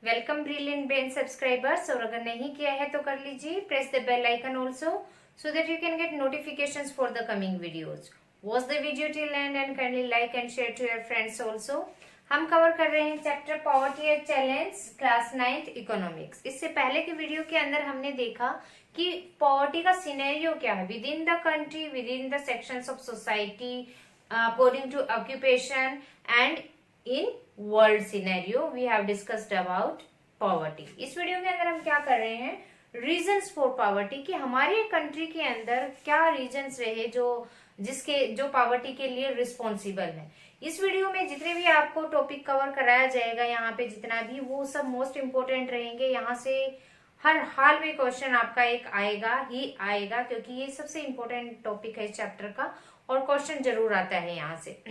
Welcome brilliant brain subscribers. और अगर नहीं किया है तो कर लीजिए, press the bell icon also so that you can get notifications for the coming videos. Watch the video till end kindly like and share to your friends also. हम cover कर रहे हैं chapter poverty and challenge, class 9th economics. इससे पहले के video के अंदर हमने देखा कि पॉवर्टी का सिनेरियो क्या है within the country, within the sections of society, according to occupation and in world scenario we have discussed about poverty. इस वीडियो के अंदर हम क्या कर रहे हैं, रीजंस फॉर पॉवर्टी, कि हमारे कंट्री के अंदर क्या रीजंस रहे जो पॉवर्टी के लिए रिस्पॉन्सिबल है। इस वीडियो में जितने भी आपको टॉपिक कवर कराया जाएगा, यहाँ पे जितना भी, वो सब मोस्ट इम्पोर्टेंट रहेंगे। यहाँ से हर हाल में क्वेश्चन आपका एक आएगा ही आएगा, क्योंकि ये सबसे इम्पोर्टेंट टॉपिक है इस चैप्टर का और क्वेश्चन जरूर आता है यहाँ से।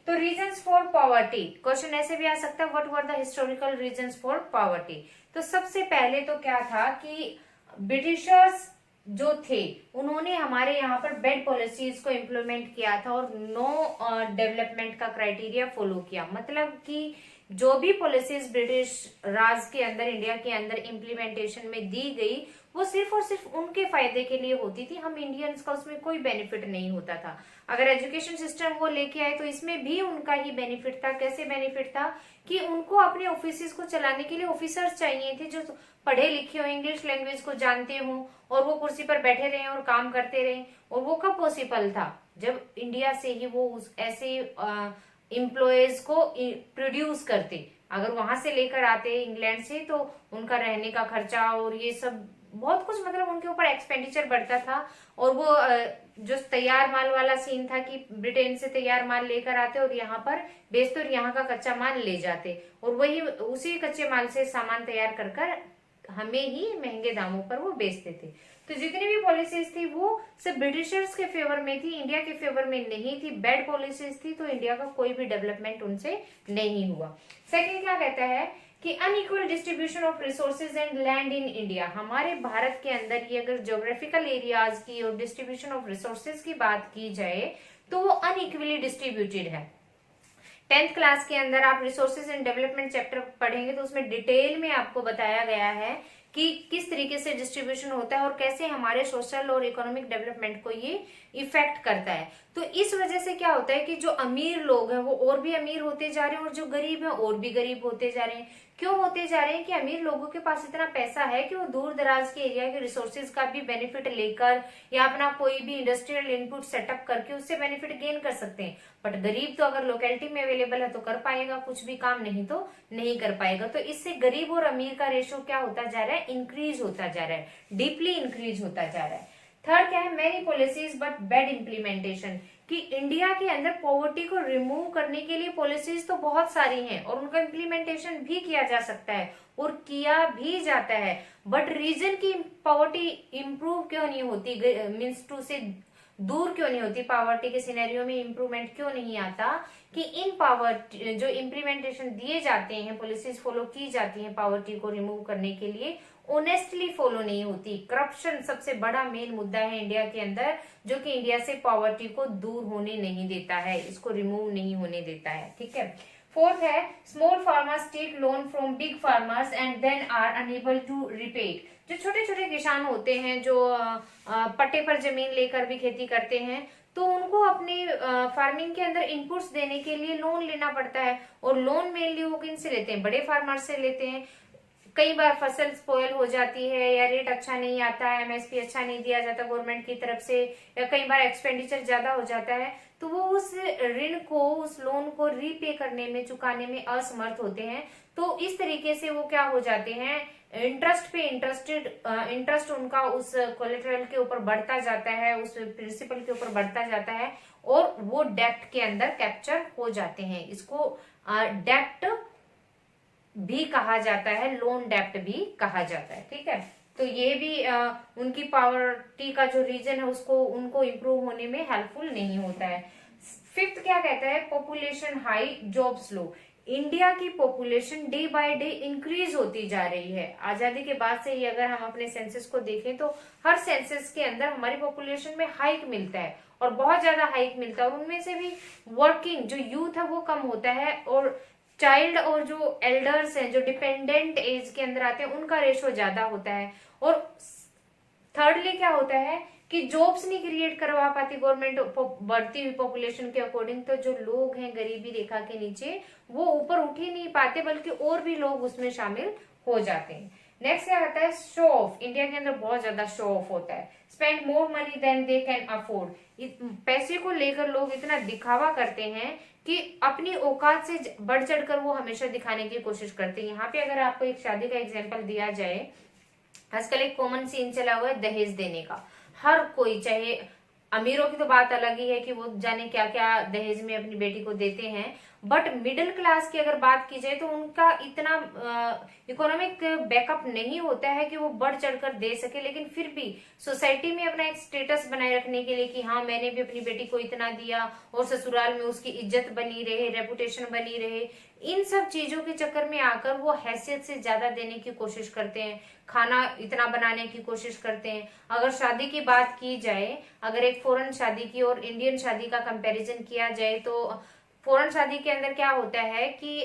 तो रीजंस फॉर पॉवर्टी, क्वेश्चन ऐसे भी आ सकता है, what were the historical reasons for poverty. तो सबसे पहले तो क्या था कि ब्रिटिशर्स जो थे उन्होंने हमारे यहाँ पर बेड पॉलिसीज को इम्प्लीमेंट किया था और नो डेवलपमेंट का क्राइटेरिया फॉलो किया। मतलब कि जो भी पॉलिसीज ब्रिटिश राज के अंदर, इंडिया के अंदर इम्प्लीमेंटेशन में दी गई, वो सिर्फ और सिर्फ उनके फायदे के लिए होती थी। हम इंडियंस का उसमें कोई बेनिफिट नहीं होता था। अगर एजुकेशन सिस्टम वो लेके आए तो इसमें भी उनका ही बेनिफिट था। कैसे बेनिफिट था कि उनको अपने ऑफिस को चलाने के लिए ऑफिसर्स चाहिए थे जो पढ़े लिखे हो, इंग्लिश लैंग्वेज को जानते हो और वो कुर्सी पर बैठे रहे और काम करते रहे। और वो कब पॉसिबल था, जब इंडिया से ही वो ऐसे एम्प्लॉयज को प्रोड्यूस करते। अगर वहां से लेकर आते इंग्लैंड से तो उनका रहने का खर्चा और ये सब बहुत कुछ, मतलब उनके ऊपर एक्सपेंडिचर बढ़ता था। और वो जो तैयार माल वाला सीन था कि ब्रिटेन से तैयार माल लेकर आते और यहाँ पर बेचते और यहाँ का कच्चा माल ले जाते और वही उसी कच्चे माल से सामान तैयार कर कर हमें ही महंगे दामों पर वो बेचते थे। तो जितनी भी पॉलिसीज थी वो सिर्फ ब्रिटिशर्स के फेवर में थी, इंडिया के फेवर में नहीं थी। बैड पॉलिसीज थी, तो इंडिया का कोई भी डेवलपमेंट उनसे नहीं हुआ। सेकंड क्या कहता है कि unequal distribution of resources and land in India. हमारे भारत के अंदर ये अगर ज्योग्राफिकल एरियाज की और डिस्ट्रीब्यूशन ऑफ रिसोर्सेज की बात की जाए तो वो अनइक्वली डिस्ट्रीब्यूटेड है। 10th क्लास के अंदर आप रिसोर्सेज एंड डेवलपमेंट चैप्टर पढ़ेंगे तो उसमें डिटेल में आपको बताया गया है कि किस तरीके से डिस्ट्रीब्यूशन होता है और कैसे हमारे सोशल और इकोनॉमिक डेवलपमेंट को ये इफेक्ट करता है। तो इस वजह से क्या होता है कि जो अमीर लोग हैं वो और भी अमीर होते जा रहे हैं और जो गरीब हैं और भी गरीब होते जा रहे हैं। क्यों होते जा रहे हैं कि अमीर लोगों के पास इतना पैसा है कि वो दूर दराज के एरिया के रिसोर्सेज का भी बेनिफिट लेकर या अपना कोई भी इंडस्ट्रियल इनपुट सेटअप करके उससे बेनिफिट गेन कर सकते हैं। बट गरीब तो अगर लोकेलिटी में अवेलेबल है तो कर पाएगा कुछ भी काम, नहीं तो नहीं कर पाएगा। तो इससे गरीब और अमीर का रेशो क्या होता जा रहा है, इंक्रीज होता जा रहा है, डीपली इंक्रीज होता जा रहा है। थर्ड क्या है, many policies but bad implementation, कि इंडिया के अंदर पॉवर्टी को रिमूव करने के लिए पॉलिसीज तो बहुत सारी हैं और उनका इम्प्लीमेंटेशन भी किया जा सकता है और किया भी जाता है। बट रीजन की पॉवर्टी इंप्रूव क्यों नहीं होती, मीन्स टू से दूर क्यों नहीं होती, पॉवर्टी के सिनेरियो में इंप्रूवमेंट क्यों नहीं आता, कि इन पॉवर्टी जो इम्प्लीमेंटेशन दिए जाते हैं, पॉलिसीज फॉलो की जाती हैं पॉवर्टी को रिमूव करने के लिए, ऑनेस्टली फॉलो नहीं होती। करप्शन सबसे बड़ा मेन मुद्दा है इंडिया के अंदर, जो कि इंडिया से पॉवर्टी को दूर होने नहीं देता है, इसको रिमूव नहीं होने देता है। ठीक है। फोर्थ है, small farmers take loan from big farmers and then are unable to repay it. जो छोटे छोटे किसान होते हैं जो पट्टे पर जमीन लेकर भी खेती करते हैं, तो उनको अपनी फार्मिंग के अंदर इनपुट्स देने के लिए लोन लेना पड़ता है। और लोन मेनली वो किन से लेते हैं, बड़े फार्मर से लेते हैं। कई बार फसल स्पॉइल हो जाती है या रेट अच्छा नहीं आता है, एमएसपी अच्छा नहीं दिया जाता गवर्नमेंट की तरफ से, या कई बार एक्सपेंडिचर ज्यादा हो जाता है, तो वो उस ऋण को, उस लोन को रीपे करने में, चुकाने में असमर्थ होते हैं। तो इस तरीके से वो क्या हो जाते हैं, इंटरेस्ट पे इंटरेस्ट उनका उस कोलेटरल के ऊपर बढ़ता जाता है, उस प्रिंसिपल के ऊपर बढ़ता जाता है और वो डेप्ट के अंदर कैप्चर हो जाते हैं। इसको डेप्ट भी कहा जाता है, लोन डेप्ट भी कहा जाता है। ठीक है। तो ये भी उनकी पॉवर्टी का जो रीजन है उसको, उनको इम्प्रूव होने में हेल्पफुल नहीं होता है। फिफ्थ क्या कहता है, पॉपुलेशन हाई जॉब्स लो। इंडिया की population day by day increase होती जा रही है। आजादी के बाद से ही अगर हम अपने सेंसस को देखें तो हर सेंसस के अंदर हमारी पॉपुलेशन में हाइक मिलता है और बहुत ज्यादा हाइक मिलता है। और उनमें से भी वर्किंग जो यूथ है वो कम होता है और चाइल्ड और जो एल्डर्स हैं, जो डिपेंडेंट एज के अंदर आते हैं, उनका रेशो ज्यादा होता है। और थर्डली क्या होता है कि जॉब्स नहीं क्रिएट करवा पाती गवर्नमेंट बढ़ती हुई पॉपुलेशन के अकॉर्डिंग, तो जो लोग हैं गरीबी रेखा के नीचे वो ऊपर उठ ही नहीं पाते, बल्कि और भी लोग उसमें शामिल हो जाते हैं। नेक्स्ट क्या आता है, शो ऑफ। इंडिया के अंदर बहुत ज्यादा शो ऑफ होता है। Spend more money than they can afford. पैसे को लेकर लोग इतना दिखावा करते हैं कि अपनी औकात से बढ़ चढ़कर वो हमेशा दिखाने की कोशिश करते हैं। यहाँ पे अगर आपको एक शादी का एग्जाम्पल दिया जाए, आजकल एक कॉमन सीन चला हुआ है दहेज देने का। हर कोई, चाहे अमीरों की तो बात अलग ही है कि वो जाने क्या क्या दहेज में अपनी बेटी को देते हैं, बट मिडिल क्लास की अगर बात की जाए तो उनका इतना इकोनॉमिक बैकअप नहीं होता है कि वो बढ़ चढ़कर दे सके। लेकिन फिर भी सोसाइटी में अपना एक स्टेटस बनाए रखने के लिए कि हाँ मैंने भी अपनी बेटी को इतना दिया और ससुराल में उसकी इज्जत बनी रहे, रेपुटेशन बनी रहे, इन सब चीजों के चक्कर में आकर वो हैसियत से ज्यादा देने की कोशिश करते हैं, खाना इतना बनाने की कोशिश करते हैं। अगर शादी की बात की जाए, अगर एक फॉरेन शादी की और इंडियन शादी का कंपैरिजन किया जाए, तो फॉरेन शादी के अंदर क्या होता है कि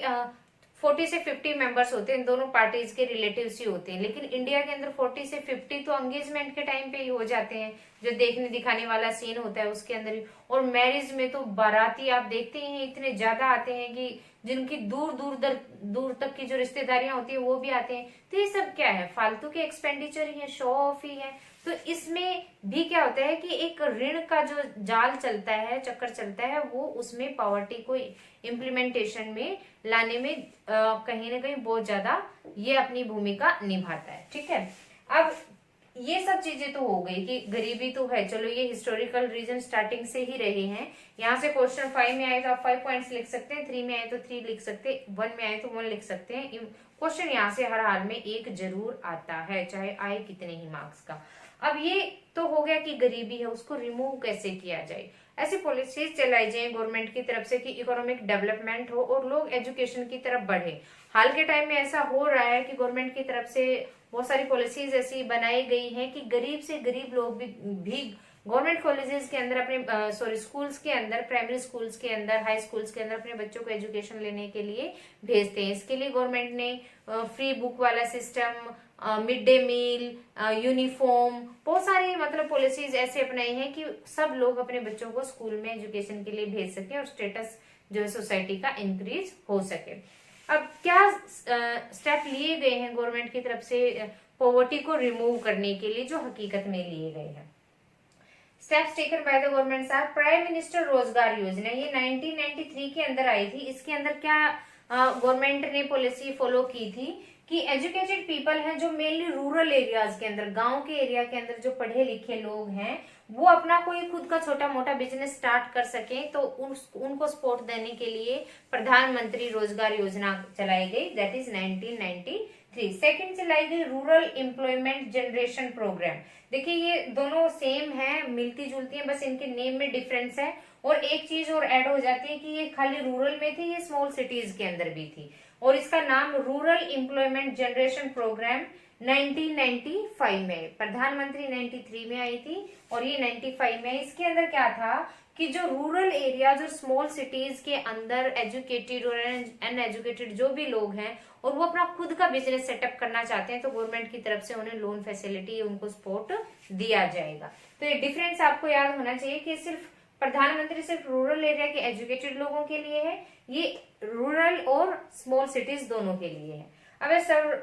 40 से 50 मेंबर्स होते हैं, दोनों पार्टीज के रिलेटिव्स ही होते हैं। लेकिन इंडिया के अंदर 40 से 50 तो एंगेजमेंट के टाइम पे ही हो जाते हैं, जो देखने दिखाने वाला सीन होता है उसके अंदर ही। और मैरिज में तो बाराती आप देखते ही हैं इतने ज्यादा आते हैं कि जिनकी दूर तक की जो रिश्तेदारियां होती है वो भी आते हैं। तो ये सब क्या है, फालतू के एक्सपेंडिचर ही है, शो ऑफ ही है। तो इसमें भी क्या होता है कि एक ऋण का जो जाल चलता है, चक्कर चलता है, वो उसमें पॉवर्टी को इम्प्लीमेंटेशन में लाने में कहीं ना कहीं बहुत ज्यादा ये अपनी भूमिका निभाता है। ठीक है, अब ये सब चीजें तो हो गई कि गरीबी तो है, चलो ये हिस्टोरिकल रीजन स्टार्टिंग से ही रहे हैं। यहाँ से क्वेश्चन 5 में आए तो आप 5 पॉइंट्स लिख सकते हैं, 3 में आए तो 3 लिख सकते हैं, 1 में आए तो 1 लिख सकते हैं। क्वेश्चन यहाँ से हर हाल में एक जरूर आता है, चाहे आए कितने ही मार्क्स का। अब ये तो हो गया कि गरीबी है, उसको रिमूव कैसे किया जाए। ऐसी पॉलिसीज चलाई जाए गवर्नमेंट की तरफ से कि इकोनॉमिक डेवलपमेंट हो और लोग एजुकेशन की तरफ बढ़े। हाल के टाइम में ऐसा हो रहा है कि गवर्नमेंट की तरफ से बहुत सारी पॉलिसीज ऐसी बनाई गई हैं कि गरीब से गरीब लोग भी गवर्नमेंट कॉलेजेस के अंदर अपने स्कूल्स के अंदर, प्राइमरी स्कूल्स के अंदर, हाई स्कूल्स के अंदर अपने बच्चों को एजुकेशन लेने के लिए भेजते हैं। इसके लिए गवर्नमेंट ने फ्री बुक वाला system, mid day meal, uniform, बहुत सारी मतलब पॉलिसीज ऐसे अपनाई हैं कि सब लोग अपने बच्चों को स्कूल में एजुकेशन के लिए भेज सके और स्टेटस जो है सोसाइटी का इंक्रीज हो सके। अब क्या स्टेप लिए गए हैं गवर्नमेंट की तरफ से पॉवर्टी को रिमूव करने के लिए, जो हकीकत में लिए गए हैं। Steps taken by the government are prime minister Rozgar Yojana, ये 1993 के अंदर आई थी। इसके अंदर क्या गवर्नमेंट ने पॉलिसी फॉलो की थी कि एजुकेटेड पीपल हैं जो मेनली रूरल एरियाज के अंदर, गांव के एरिया के अंदर जो पढ़े लिखे लोग हैं, वो अपना कोई खुद का छोटा मोटा बिजनेस स्टार्ट कर सकें, तो उनको सपोर्ट देने के लिए प्रधानमंत्री रोजगार योजना चलाई गई, दैट इज 1993। सेकंड चलाई गई रूरल एम्प्लॉयमेंट जनरेशन प्रोग्राम। देखिए ये दोनों सेम है, मिलती जुलती हैं, बस इनके नेम में डिफरेंस है। और एक चीज और ऐड हो जाती है कि ये खाली रूरल में थी, ये स्मॉल सिटीज के अंदर भी थी, और इसका नाम रूरल एम्प्लॉयमेंट जनरेशन प्रोग्राम 1995 में, प्रधानमंत्री 93 में आई थी और ये 95 में। इसके अंदर क्या था कि जो रूरल एरिया, जो स्मॉल सिटीज के अंदर एजुकेटेड और अनएजुकेटेड जो भी लोग हैं और वो अपना खुद का बिजनेस सेटअप करना चाहते हैं, तो गवर्नमेंट की तरफ से उन्हें लोन फैसिलिटी, उनको सपोर्ट दिया जाएगा। तो ये डिफरेंस आपको याद होना चाहिए कि सिर्फ प्रधानमंत्री सिर्फ रूरल एरिया के एजुकेटेड लोगों के लिए है, ये रूरल और स्मॉल सिटीज दोनों के लिए है। अब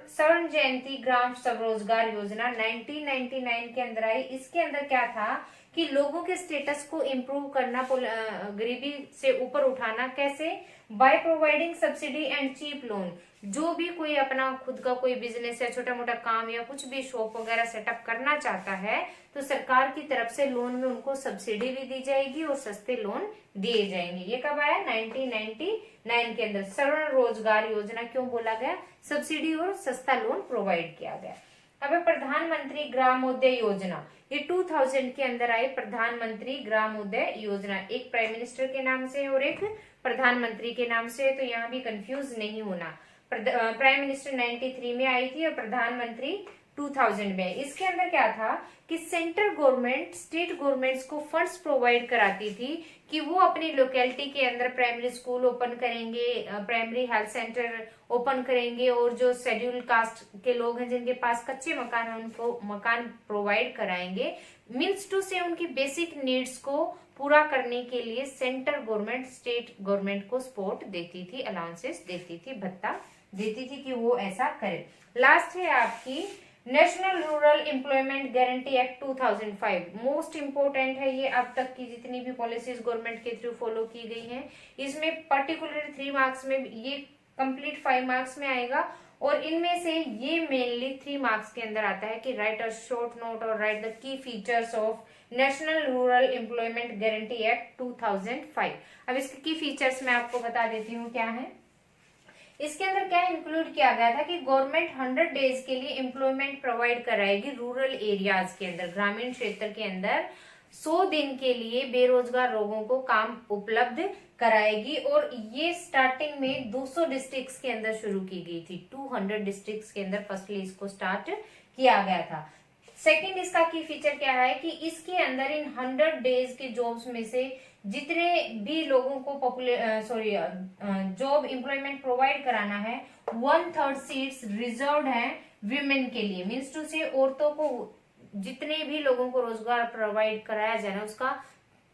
स्वर्ण जयंती ग्राम स्वरोजगार योजना 1999 के अंदर आई। इसके अंदर क्या था कि लोगों के स्टेटस को इम्प्रूव करना, गरीबी से ऊपर उठाना, कैसे? By providing subsidy and cheap loan. जो भी कोई अपना खुद का कोई बिजनेस या छोटा मोटा काम या कुछ भी शॉप वगैरह सेटअप करना चाहता है, तो सरकार की तरफ से लोन में उनको सब्सिडी भी दी जाएगी और सस्ते लोन दिए जाएंगे। ये कब आया? 1999 के अंदर। स्वर्ण रोजगार योजना क्यों बोला गया? सब्सिडी और सस्ता लोन प्रोवाइड किया गया। अब प्रधानमंत्री ग्रामोदय योजना, ये 2000 के अंदर आई। प्रधानमंत्री ग्रामोदय योजना एक प्राइम मिनिस्टर के नाम से और एक प्रधानमंत्री के नाम से, तो यहाँ भी कंफ्यूज नहीं होना। प्राइम मिनिस्टर 93 में आई थी और प्रधानमंत्री 2000 में। इसके अंदर क्या था कि सेंट्रल गवर्नमेंट स्टेट गवर्नमेंट्स को फंड्स प्रोवाइड कराती थी कि वो अपनी लोकेलिटी के अंदर प्राइमरी स्कूल ओपन करेंगे, प्राइमरी हेल्थ सेंटर ओपन करेंगे, और जो शेड्यूल कास्ट के लोग हैं जिनके पास कच्चे मकान है उनको मकान प्रोवाइड कराएंगे। मीन्स टू से उनकी बेसिक नीड्स को पूरा करने के लिए सेंट्रल गवर्नमेंट स्टेट गवर्नमेंट को सपोर्ट देती थी, अलाउंसेस देती थी, भत्ता देती थी कि वो ऐसा करे। लास्ट है आपकी national rural employment guarantee act 2005। Most important है ये, अब तक की जितनी भी पॉलिसीज गवर्नमेंट के थ्रू फॉलो की गई हैं, इसमें पर्टिकुलर 3 मार्क्स में, ये कंप्लीट 5 मार्क्स में आएगा, और इनमें से ये मेनली 3 मार्क्स के अंदर आता है कि राइट अ शॉर्ट नोट और right the key features of national rural employment guarantee act 2005। अब इसके की फीचर्स मैं आपको बता देती हूँ क्या है। इसके अंदर क्या इंक्लूड किया गया था कि गवर्नमेंट 100 डेज के लिए एम्प्लॉयमेंट प्रोवाइड कराएगी रूरल एरियाज के अंदर, ग्रामीण क्षेत्र के अंदर 100 दिन के लिए बेरोजगार लोगों को काम उपलब्ध कराएगी। और ये स्टार्टिंग में 200 डिस्ट्रिक्ट्स के अंदर शुरू की गई थी, 200 डिस्ट्रिक्ट्स के अंदर फर्स्टली इसको स्टार्ट किया गया था। सेकंड इसका की फीचर क्या है कि इसके अंदर इन 100 डेज के जॉब्स में से जितने भी लोगों को जॉब एम्प्लॉयमेंट प्रोवाइड कराना है, 1/3 सीट्स रिजर्व्ड हैं विमेन के लिए। मीन्स टू से औरतों को जितने भी लोगों को रोजगार प्रोवाइड कराया जाना उसका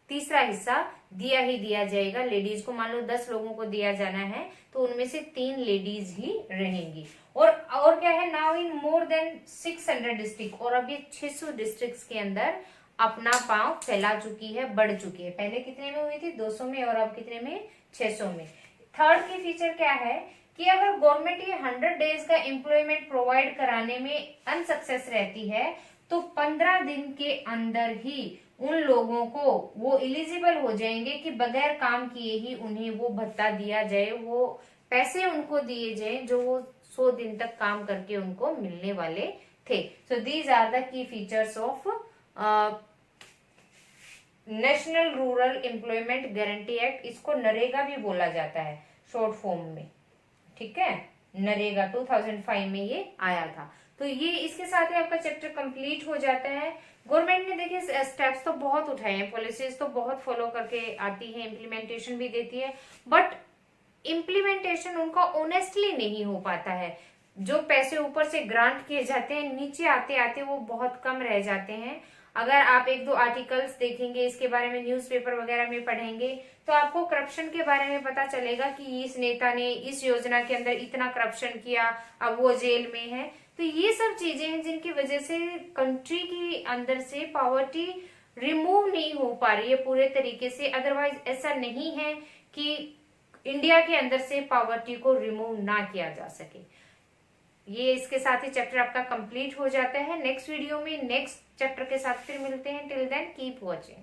तीसरा हिस्सा दिया ही दिया जाएगा लेडीज को। मान लो 10 लोगों को दिया जाना है तो उनमें से 3 लेडीज ही रहेंगी। और क्या है, now in more than 600 district, और अब ये 600 डिस्ट्रिक्ट्स के अंदर अपना पांव फैला चुकी है, बढ़ चुकी है। पहले कितने में हुई थी, 200 में, और अब कितने में, 600 में। थर्ड की फीचर क्या है कि अगर गवर्नमेंट ये 100 डेज का एम्प्लॉयमेंट प्रोवाइड कराने में अनसक्सेस रहती है तो 15 दिन के अंदर ही उन लोगों को वो एलिजिबल हो जाएंगे कि बगैर काम किए ही उन्हें वो भत्ता दिया जाए, वो पैसे उनको दिए जाए जो वो 100 दिन तक काम करके उनको मिलने वाले थे। So these are the key features of national rural employment guarantee act. इसको नरेगा भी बोला जाता है शॉर्ट फॉर्म में, ठीक है। नरेगा 2005 में ये आया था। तो ये इसके साथ ही आपका चैप्टर कंप्लीट हो जाता है। गवर्नमेंट ने देखिए स्टेप्स तो बहुत उठाए हैं, पॉलिसीज तो बहुत फॉलो करके आती है, इम्प्लीमेंटेशन भी देती है, बट इम्प्लीमेंटेशन उनका ऑनेस्टली नहीं हो पाता है। जो पैसे ऊपर से ग्रांट किए जाते हैं नीचे आते आते वो बहुत कम रह जाते हैं। अगर आप 1-2 आर्टिकल्स देखेंगे इसके बारे में, न्यूज़पेपर वगैरह में पढ़ेंगे तो आपको करप्शन के बारे में पता चलेगा कि इस नेता ने इस योजना के अंदर इतना करप्शन किया, अब वो जेल में है। तो ये सब चीजें हैं जिनकी वजह से कंट्री के अंदर से पॉवर्टी रिमूव नहीं हो पा रही है पूरे तरीके से। अदरवाइज ऐसा नहीं है कि इंडिया के अंदर से पॉवर्टी को रिमूव ना किया जा सके। ये इसके साथ ही चैप्टर आपका कंप्लीट हो जाता है। नेक्स्ट वीडियो में नेक्स्ट चैप्टर के साथ फिर मिलते हैं। Till then keep watching.